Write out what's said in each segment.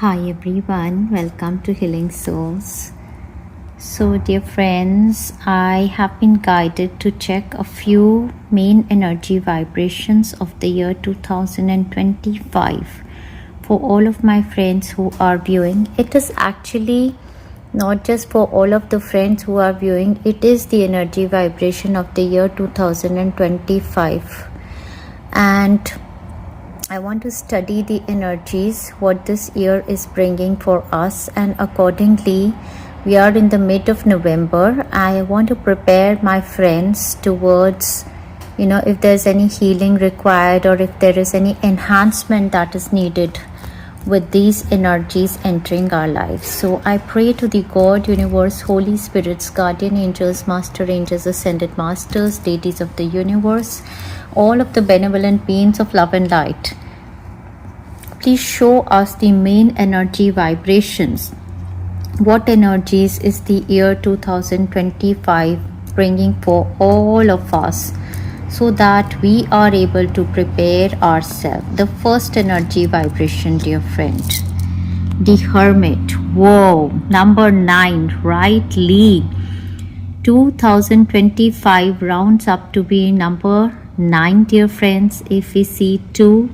Hi everyone, welcome to Healing Souls. So, dear friends, I have been guided to check a few main energy vibrations of the year 2025 for all of my friends who are viewing. It is actually not just for all of the friends who are viewing, it is the energy vibration of the year 2025. And I want to study the energies, what this year is bringing for us, and accordingly, we are in the mid of November. I want to prepare my friends towards, if there's any healing required or if there is any enhancement that is needed with these energies entering our lives. So I pray to the God, Universe, Holy Spirits, Guardian Angels, Master Angels, Ascended Masters, Deities of the Universe, all of the benevolent beings of love and light. Please show us the main energy vibrations. What energies is the year 2025 bringing for all of us so that we are able to prepare ourselves? The first energy vibration, dear friend, the Hermit. Whoa, number 9, rightly. 2025 rounds up to be number 9, dear friends. If we see 2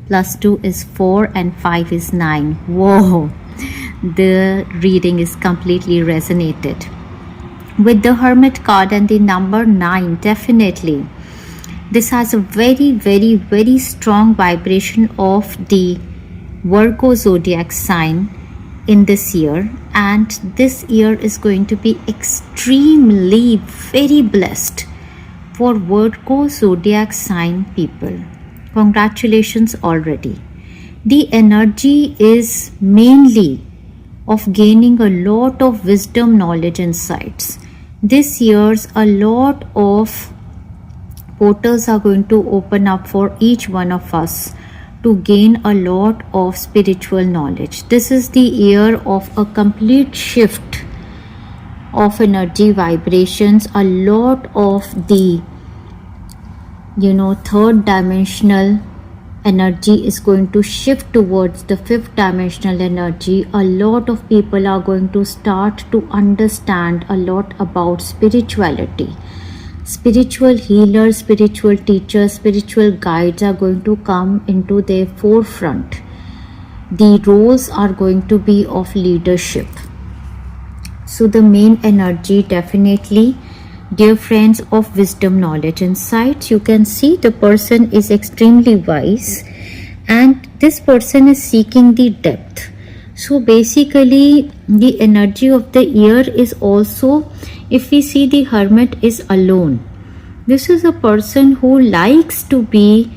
plus 2 is 4 and 5 is 9. Whoa, the reading is completely resonated with the Hermit card and the number 9. Definitely this has a very strong vibration of the Virgo zodiac sign in this year, and this year is going to be extremely very blessed for Virgo zodiac sign people. Congratulations already. The energy is mainly of gaining a lot of wisdom, knowledge, insights. This year's a lot of portals are going to open up for each one of us to gain a lot of spiritual knowledge. This is the year of a complete shift of energy vibrations. A lot of the third dimensional energy is going to shift towards the fifth dimensional energy. A lot of people are going to start to understand a lot about spirituality. Spiritual healers, spiritual teachers, spiritual guides are going to come into their forefront. The roles are going to be of leadership. So the main energy, definitely, dear friends, of wisdom, knowledge, insights. You can see the person is extremely wise and this person is seeking the depth. So basically the energy of the year is also, if we see the Hermit is alone, this is a person who likes to be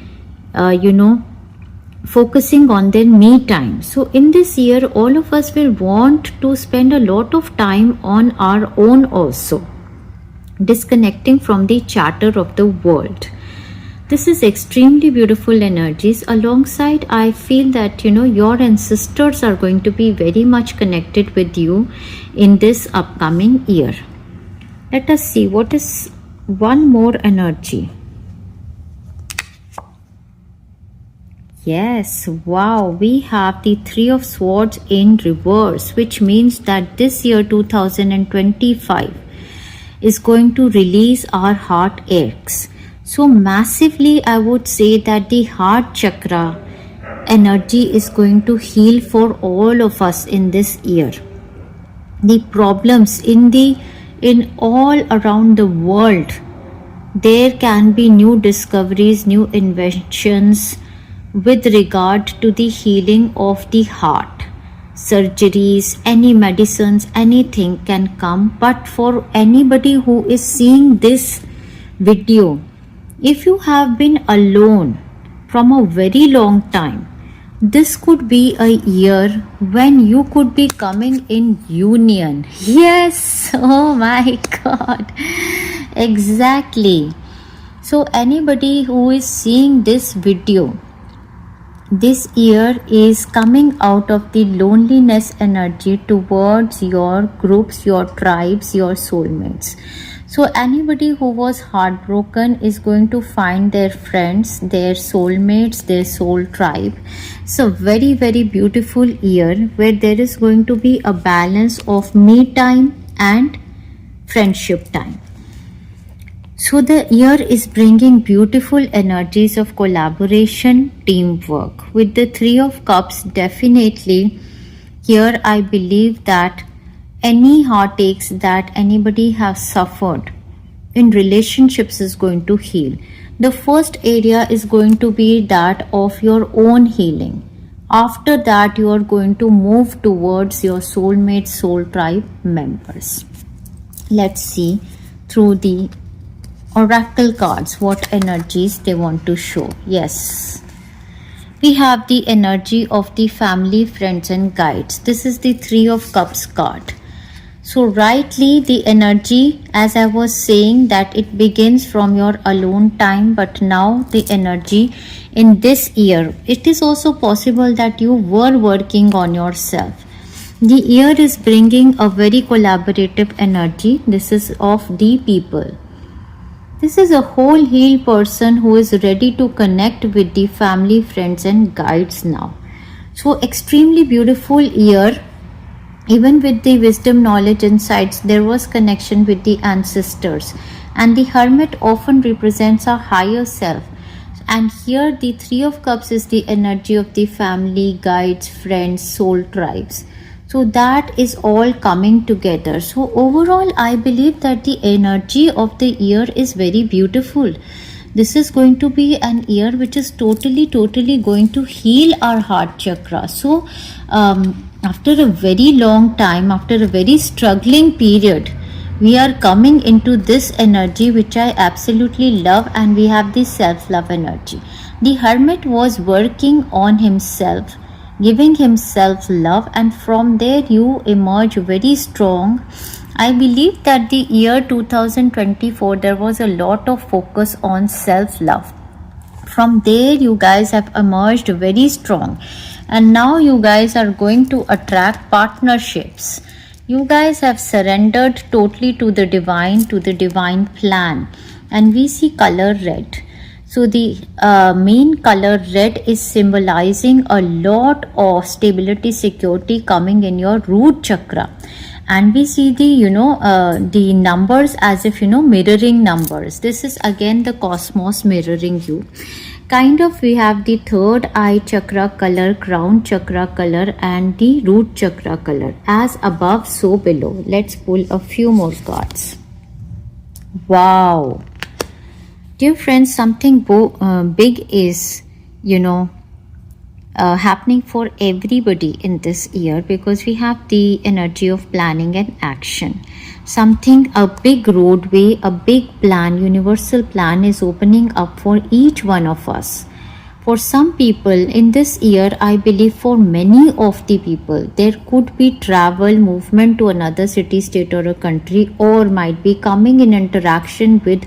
focusing on their me time. So in this year all of us will want to spend a lot of time on our own also, disconnecting from the chatter of the world. This is extremely beautiful energies. Alongside, I feel that your ancestors are going to be very much connected with you in this upcoming year. Let us see what is one more energy. Yes, wow, we have the 3 of Swords in reverse, which means that this year 2025 is going to release our heart aches. So massively, I would say that the heart chakra energy is going to heal for all of us in this year. The problems in all around the world, there can be new discoveries, new inventions with regard to the healing of the heart. Surgeries, any medicines, anything can come. But for anybody who is seeing this video, if you have been alone from a very long time, this could be a year when you could be coming in union. Yes, oh my God, exactly. So anybody who is seeing this video, this year is coming out of the loneliness energy towards your groups, your tribes, your soulmates. So anybody who was heartbroken is going to find their friends, their soulmates, their soul tribe. So very, very beautiful year where there is going to be a balance of me time and friendship time. So the year is bringing beautiful energies of collaboration, teamwork. With the Three of Cups, definitely here I believe that any heartaches that anybody has suffered in relationships is going to heal. The first area is going to be that of your own healing. After that, you are going to move towards your soulmate, soul tribe members. Let's see through the oracle cards what energies they want to show. Yes, we have the energy of the family, friends and guides. This is the Three of Cups card. So rightly the energy, as I was saying, that it begins from your alone time, but now the energy in this year, it is also possible that you were working on yourself. The year is bringing a very collaborative energy. This is of the people. This is a whole healed person who is ready to connect with the family, friends and guides now. So extremely beautiful year. Even with the wisdom, knowledge, insights, there was connection with the ancestors. And the Hermit often represents our higher self. And here the Three of Cups is the energy of the family, guides, friends, soul tribes. So that is all coming together. So overall, I believe that the energy of the year is very beautiful. This is going to be an year which is totally going to heal our heart chakra. So after a very long time, after a very struggling period, we are coming into this energy which I absolutely love, and we have the self-love energy. The Hermit was working on himself, giving himself love, and from there you emerge very strong. I believe that the year 2024 there was a lot of focus on self-love. From there you guys have emerged very strong, and now you guys are going to attract partnerships. You guys have surrendered totally to the divine plan, and we see color red. So the main color red is symbolizing a lot of stability, security coming in your root chakra. And we see the the numbers as if mirroring numbers. This is again the cosmos mirroring you. Kind of, we have the third eye chakra color, crown chakra color, and the root chakra color. As above, so below. Let's pull a few more cards. Wow. Dear friends, something big is, happening for everybody in this year, because we have the energy of planning and action. Something, a big roadway, a big plan, universal plan is opening up for each one of us. For some people in this year, I believe for many of the people, there could be travel, movement to another city, state or a country, or might be coming in interaction with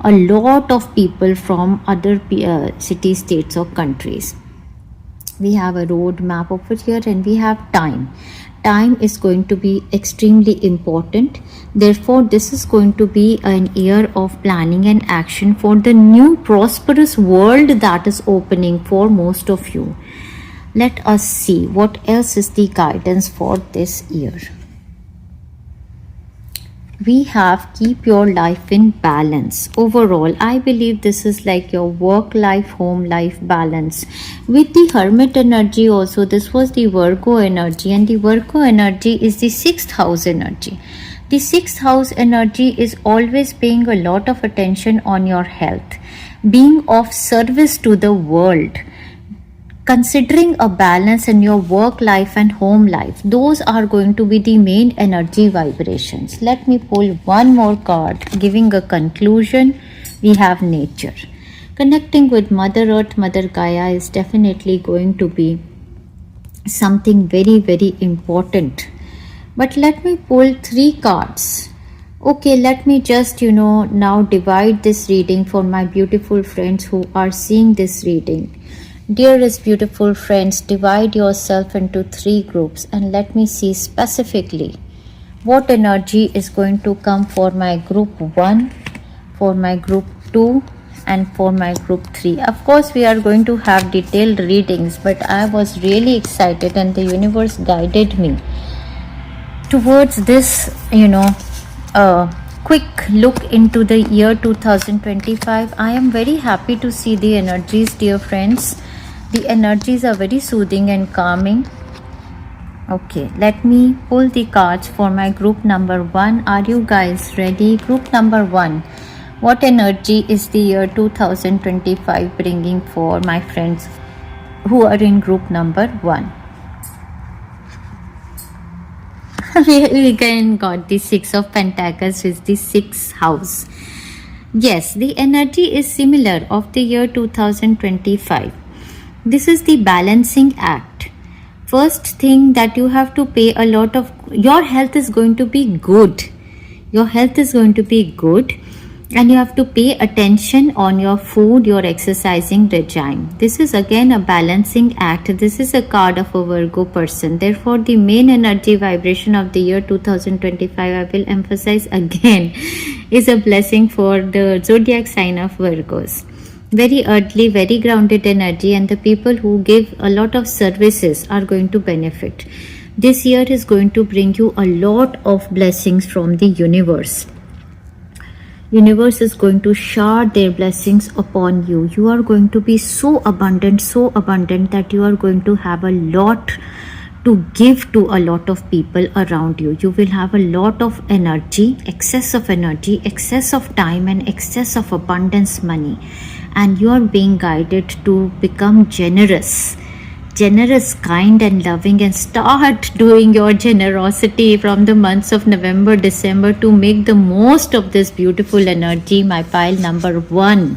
a lot of people from other cities, states or countries. We have a road map over here, and we have time. Time is going to be extremely important. Therefore, this is going to be an year of planning and action for the new prosperous world that is opening for most of you. Let us see what else is the guidance for this year. We have keep your life in balance. Overall, I believe this is like your work life, home life balance. With the Hermit energy also, this was the Virgo energy, and the Virgo energy is the 6th house energy. The 6th house energy is always paying a lot of attention on your health, being of service to the world, considering a balance in your work life and home life. Those are going to be the main energy vibrations. Let me pull one more card giving a conclusion. We have nature. Connecting with Mother Earth, Mother Gaia is definitely going to be something very, very important. But let me pull 3 cards. Okay, let me just now divide this reading for my beautiful friends who are seeing this reading. Dearest beautiful friends, divide yourself into 3 groups, and let me see specifically what energy is going to come for my group 1, for my group 2, and for my group 3. Of course, we are going to have detailed readings, but I was really excited and the universe guided me towards this, quick look into the year 2025. I am very happy to see the energies, dear friends. The energies are very soothing and calming. Okay, let me pull the cards for my group number 1. Are you guys ready? Group number 1. What energy is the year 2025 bringing for my friends who are in group number 1? We again got the 6 of Pentacles, which is the 6th house. Yes, the energy is similar of the year 2025. This is the balancing act. First thing that you have to pay a lot of, your health is going to be good. Your health is going to be good. And you have to pay attention on your food, your exercising regime. This is again a balancing act. This is a card of a Virgo person. Therefore, the main energy vibration of the year 2025, I will emphasize again, is a blessing for the zodiac sign of Virgos. Very earthly, very grounded energy, and the people who give a lot of services are going to benefit. This year is going to bring you a lot of blessings from the universe. Universe is going to shower their blessings upon you. You are going to be so abundant that you are going to have a lot to give to a lot of people around you. You will have a lot of energy, excess of time, and excess of abundance money. And you are being guided to become generous, kind and loving, and start doing your generosity from the months of November, December to make the most of this beautiful energy, my pile number 1.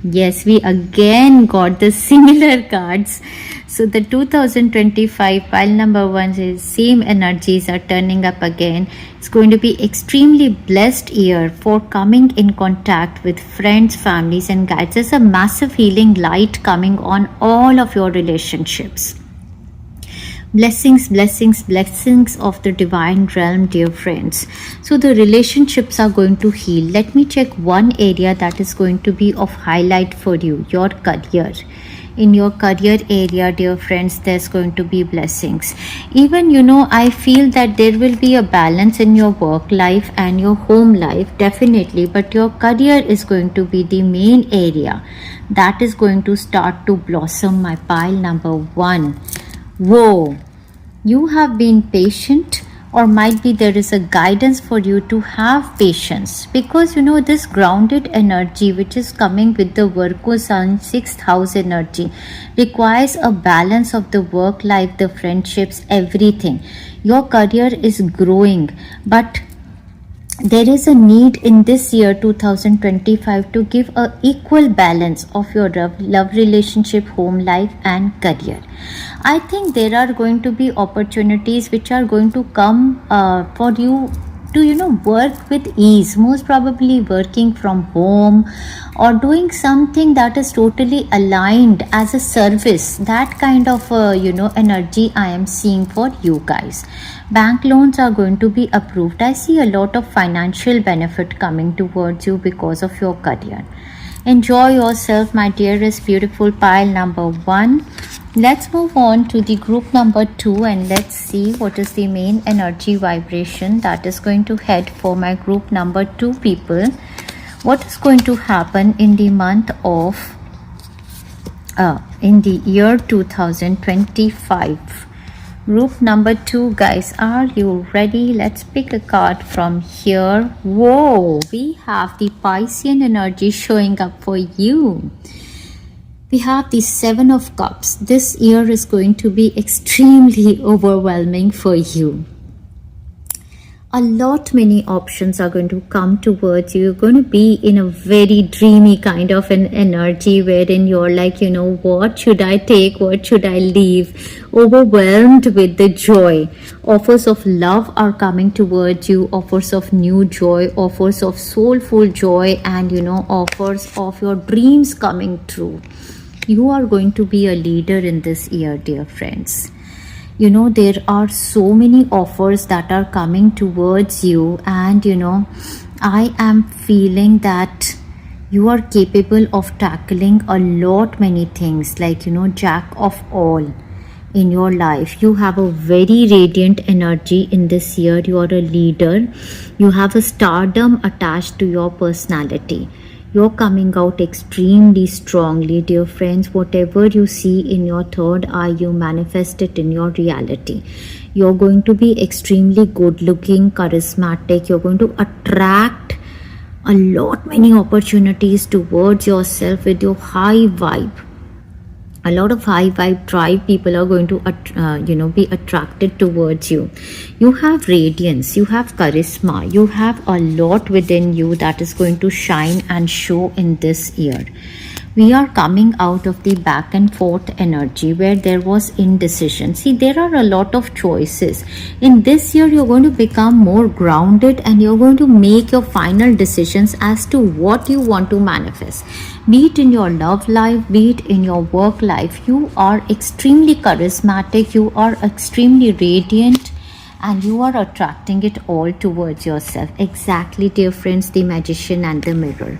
Yes, we again got the similar cards. So the 2025 pile number 1 is same energies are turning up again. It's going to be extremely blessed year for coming in contact with friends, families, and guides. There's a massive healing light coming on all of your relationships. Blessings of the divine realm, dear friends. So the relationships are going to heal. Let me check one area that is going to be of highlight for you, your career. In your career area, dear friends, there's going to be blessings. Even, I feel that there will be a balance in your work life and your home life, definitely, but your career is going to be the main area that is going to start to blossom, my pile number 1. Whoa, you have been patient, or might be there is a guidance for you to have patience, because this grounded energy which is coming with the Virgo Sun 6th house energy requires a balance of the work life, the friendships, everything. Your career is growing, but there is a need in this year 2025 to give a equal balance of your love relationship, home life, and career. I think there are going to be opportunities which are going to come for you to work with ease, most probably working from home or doing something that is totally aligned as a service. That kind of energy I am seeing for you guys. Bank loans are going to be approved. I see a lot of financial benefit coming towards you because of your career. Enjoy yourself, my dearest beautiful pile number 1. Let's move on to the group number 2 and let's see what is the main energy vibration that is going to head for my group number 2 people. What is going to happen in the month of in the year 2025? Group number 2, guys, are you ready? Let's pick a card from here. Whoa, we have the Piscean energy showing up for you. We have the 7 of Cups. This year is going to be extremely overwhelming for you. A lot many options are going to come towards you. You're going to be in a very dreamy kind of an energy wherein you're like, what should I take? What should I leave? Overwhelmed with the joy. Offers of love are coming towards you. Offers of new joy. Offers of soulful joy. And, offers of your dreams coming true. You are going to be a leader in this year, dear friends. there are so many offers that are coming towards you, and I am feeling that you are capable of tackling a lot many things, like jack of all in your life. You have a very radiant energy in this year. You are a leader. You have a stardom attached to your personality. You're coming out extremely strongly, dear friends. Whatever you see in your third eye, you manifest it in your reality. You're going to be extremely good looking, charismatic. You're going to attract a lot many opportunities towards yourself with your high vibe. A lot of high vibe tribe people are going to be attracted towards you. You have radiance, you have charisma, you have a lot within you that is going to shine and show in this year. We are coming out of the back and forth energy where there was indecision. See, there are a lot of choices. In this year, you're going to become more grounded and you're going to make your final decisions as to what you want to manifest. Be it in your love life, be it in your work life, you are extremely charismatic, you are extremely radiant, and you are attracting it all towards yourself. Exactly, dear friends, the magician and the mirror.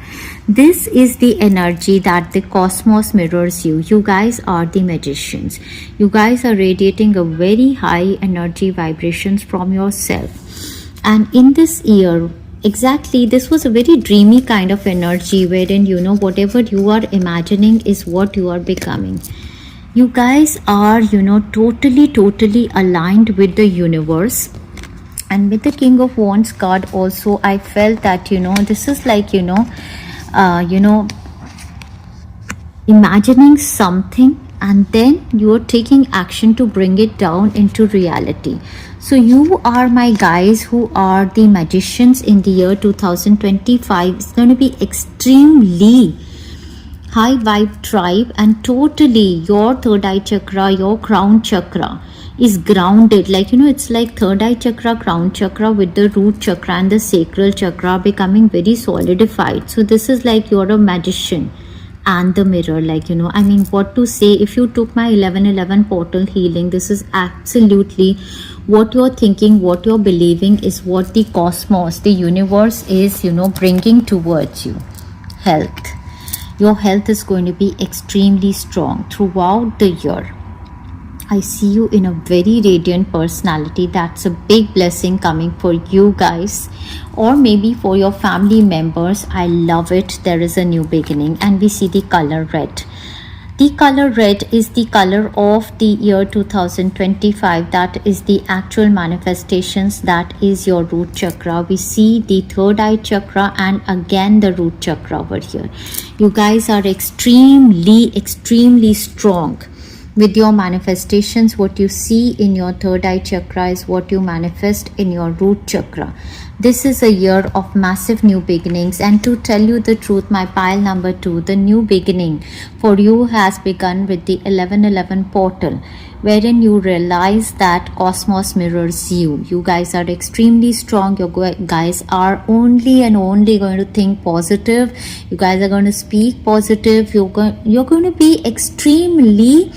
This is the energy that the cosmos mirrors you. You guys are the magicians. You guys are radiating a very high energy vibrations from yourself. And in this year, exactly, this was a very dreamy kind of energy wherein whatever you are imagining is what you are becoming. You guys are totally aligned with the universe. And with the King of Wands card also, I felt that this is like imagining something and then you are taking action to bring it down into reality. So you are, my guys, who are the magicians in the year 2025. It's going to be extremely high vibe tribe, and totally your third eye chakra, your crown chakra is grounded. Like it's like third eye chakra, crown chakra with the root chakra and the sacral chakra becoming very solidified. So this is like you're a magician and the mirror. Like I mean, what to say, if you took my 1111 portal healing, this is absolutely what you're thinking, what you're believing is what the cosmos, the universe is bringing towards you. Health. Your health is going to be extremely strong throughout the year. I see you in a very radiant personality. That's a big blessing coming for you guys, or maybe for your family members. I love it. There is a new beginning, and we see the color red. The color red is the color of the year 2025. That is the actual manifestations. That is your root chakra. We see the third eye chakra and again the root chakra over here. You guys are extremely strong with your manifestations. What you see in your third eye chakra is what you manifest in your root chakra. This is a year of massive new beginnings, and to tell you the truth, my pile number 2, the new beginning for you has begun with the 1111 portal, wherein you realize that cosmos mirrors you. You guys are extremely strong. You guys are only and only going to think positive. You guys are going to speak positive. You're going to be extremely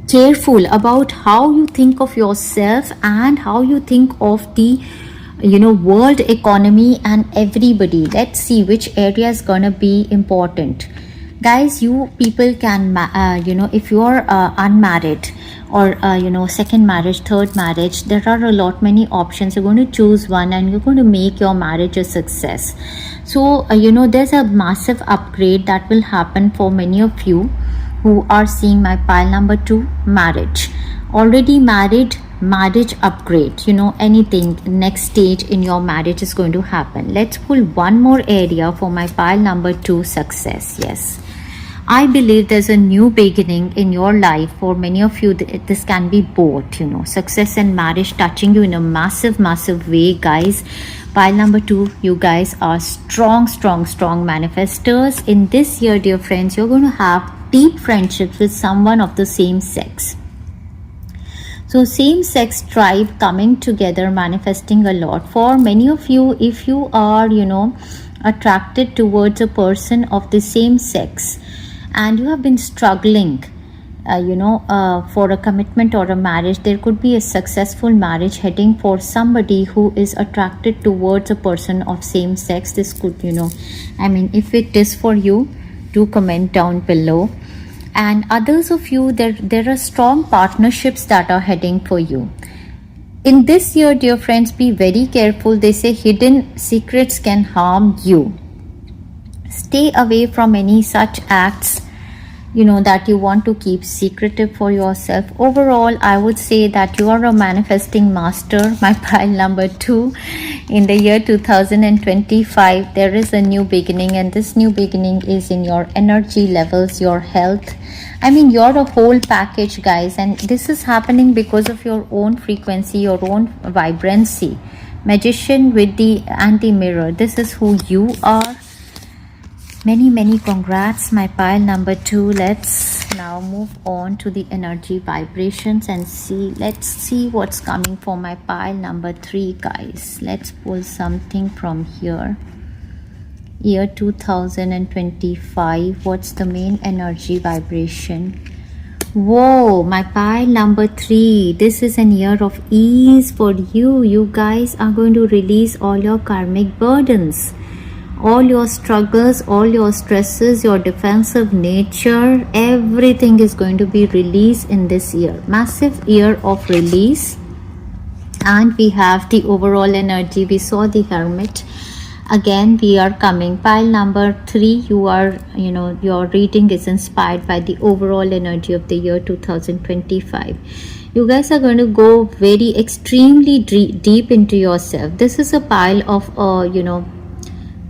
careful about how you think of yourself and how you think of the world economy and everybody. Let's see which area is gonna be important. Guys, you people can if you are unmarried or second marriage, third marriage, there are a lot many options. You're going to choose one and you're going to make your marriage a success. So there's a massive upgrade that will happen for many of you who are seeing my pile number 2, marriage. Already married, marriage upgrade, anything next stage in your marriage is going to happen. Let's pull one more area for my pile number 2, success. Yes, I believe there's a new beginning in your life. For many of you, this can be both, success and marriage touching you in a massive way, guys. Pile number 2, you guys are strong manifestors. In this year, dear friends, you're going to have deep friendships with someone of the same sex. So same sex tribe coming together, manifesting a lot. For many of you, if you are attracted towards a person of the same sex and you have been struggling for a commitment or a marriage. There could be a successful marriage heading for somebody who is attracted towards a person of same sex. This could, if it is for you, do comment down below. And others of you, there are strong partnerships that are heading for you. In this year, dear friends, be very careful. They say hidden secrets can harm you. Stay away from any such acts that you want to keep secretive for yourself. Overall, I would say that you are a manifesting master. My pile number 2, in the year 2025, there is a new beginning, and this new beginning is in your energy levels, your health. You're a whole package, guys, and this is happening because of your own frequency, your own vibrancy. Magician with the anti-mirror, this is who you are. Many congrats, my pile number 2. Let's now move on to the energy vibrations and let's see what's coming for my pile number 3, guys. Let's pull something from here. Year 2025, what's the main energy vibration? Whoa, my pile number 3, this is an year of ease for you. You guys are going to release all your karmic burdens, all your struggles, all your stresses, your defensive nature. Everything is going to be released in this year. Massive year of release. And we have the overall energy. We saw the Hermit. Again, we are coming. Pile number 3, you are, your reading is inspired by the overall energy of the year 2025. You guys are going to go very extremely deep into yourself. This is a pile of,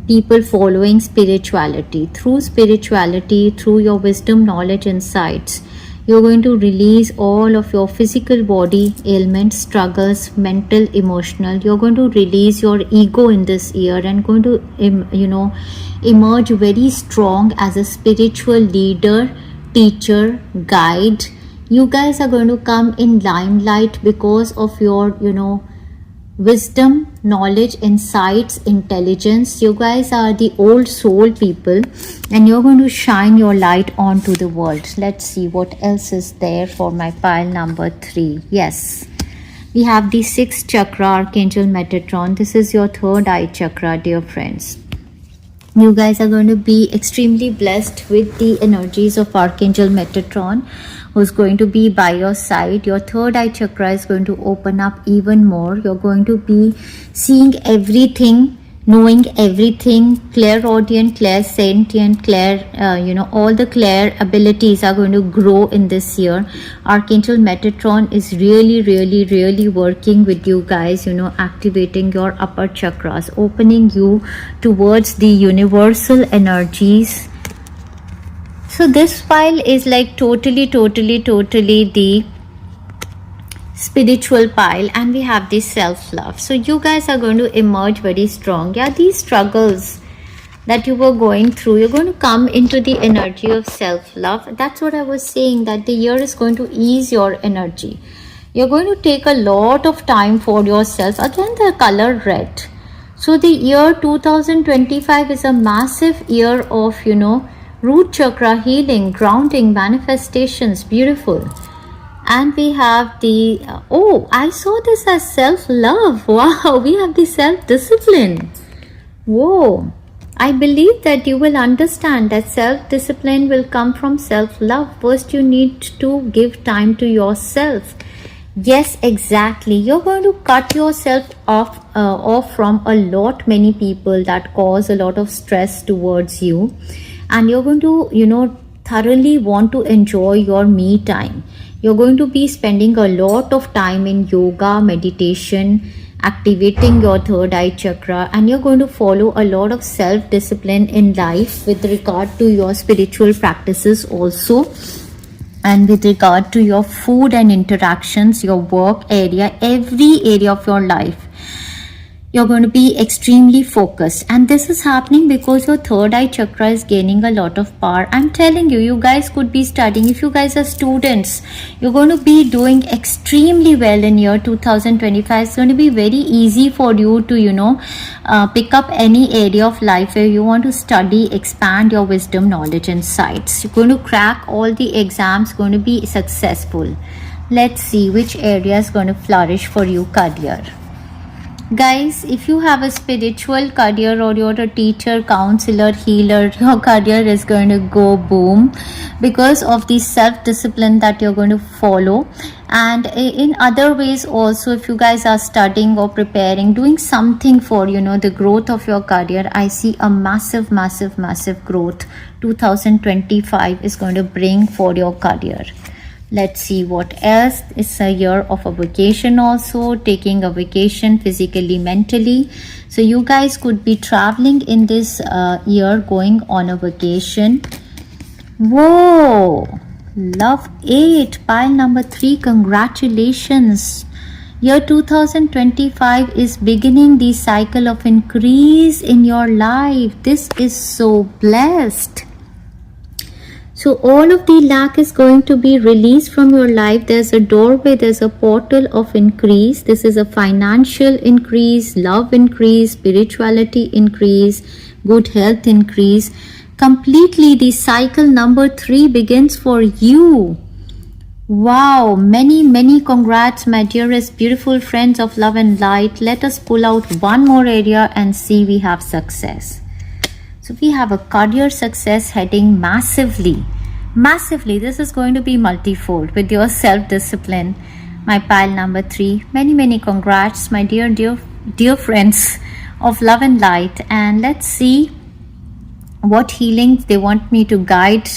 people following spirituality. Through spirituality, through your wisdom, knowledge, insights, you're going to release all of your physical body ailments, struggles, mental, emotional. You're going to release your ego in this year and going to emerge very strong as a spiritual leader, teacher, guide. You guys are going to come in limelight because of your wisdom, knowledge, insights, intelligence. You guys are the old soul people, and you're going to shine your light onto the world. Let's see what else is there for my pile number 3. Yes, we have the 6th chakra, Archangel Metatron. This is your third eye chakra, dear friends. You guys are going to be extremely blessed with the energies of Archangel Metatron, who's going to be by your side. Your third eye chakra is going to open up even more. You're going to be seeing everything, knowing everything, clairaudient, clairsentient, all the clair abilities are going to grow in this year. Archangel Metatron is really working with you guys, activating your upper chakras, opening you towards the universal energies. So this pile is like totally the spiritual pile, and we have the self-love. So you guys are going to emerge very strong. Yeah, these struggles that you were going through, you're going to come into the energy of self-love. That's what I was saying, that the year is going to ease your energy. You're going to take a lot of time for yourself. Again, the color red. So the year 2025 is a massive year of, root chakra healing, grounding, manifestations. Beautiful. And we have the I saw this as self-love. Wow, we have the self-discipline. Whoa, I believe that you will understand that self-discipline will come from self-love. First, you need to give time to yourself. Yes, exactly. You're going to cut yourself off from many people that cause a lot of stress towards you. And you're going to, thoroughly want to enjoy your me time. You're going to be spending a lot of time in yoga, meditation, activating your third eye chakra, and you're going to follow a lot of self-discipline in life with regard to your spiritual practices also, and with regard to your food and interactions, your work area, every area of your life. You're going to be extremely focused, and this is happening because your third eye chakra is gaining a lot of power. I'm telling you, you guys could be studying. If you guys are students, you're going to be doing extremely well in year 2025. It's going to be very easy for you to pick up any area of life where you want to study, expand your wisdom, knowledge, and insights. You're going to crack all the exams, going to be successful. Let's see which area is going to flourish for you. Career. Guys, if you have a spiritual career or you're a teacher, counselor, healer, your career is going to go boom because of the self-discipline that you're going to follow. And in other ways also, if you guys are studying or preparing, doing something for the growth of your career, I see a massive growth 2025 is going to bring for your career. Let's see what else. It's a year of a vacation also, taking a vacation physically, mentally. So you guys could be traveling in this year, going on a vacation. Whoa, love 8, pile number 3, congratulations. Year 2025 is beginning the cycle of increase in your life. This is so blessed. So all of the lack is going to be released from your life. There's a doorway, there's a portal of increase. This is a financial increase, love increase, spirituality increase, good health increase. Completely the cycle number 3 begins for you. Wow, many congrats, my dearest beautiful friends of love and light. Let us pull out one more area and see we have success. So we have a career success heading massively. This is going to be multifold with your self-discipline. My pile number 3. Many congrats, my dear friends of love and light. And let's see what healings they want me to guide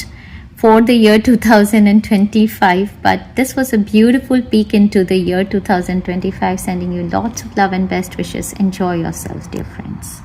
for the year 2025. But this was a beautiful peek into the year 2025. Sending you lots of love and best wishes. Enjoy yourselves, dear friends.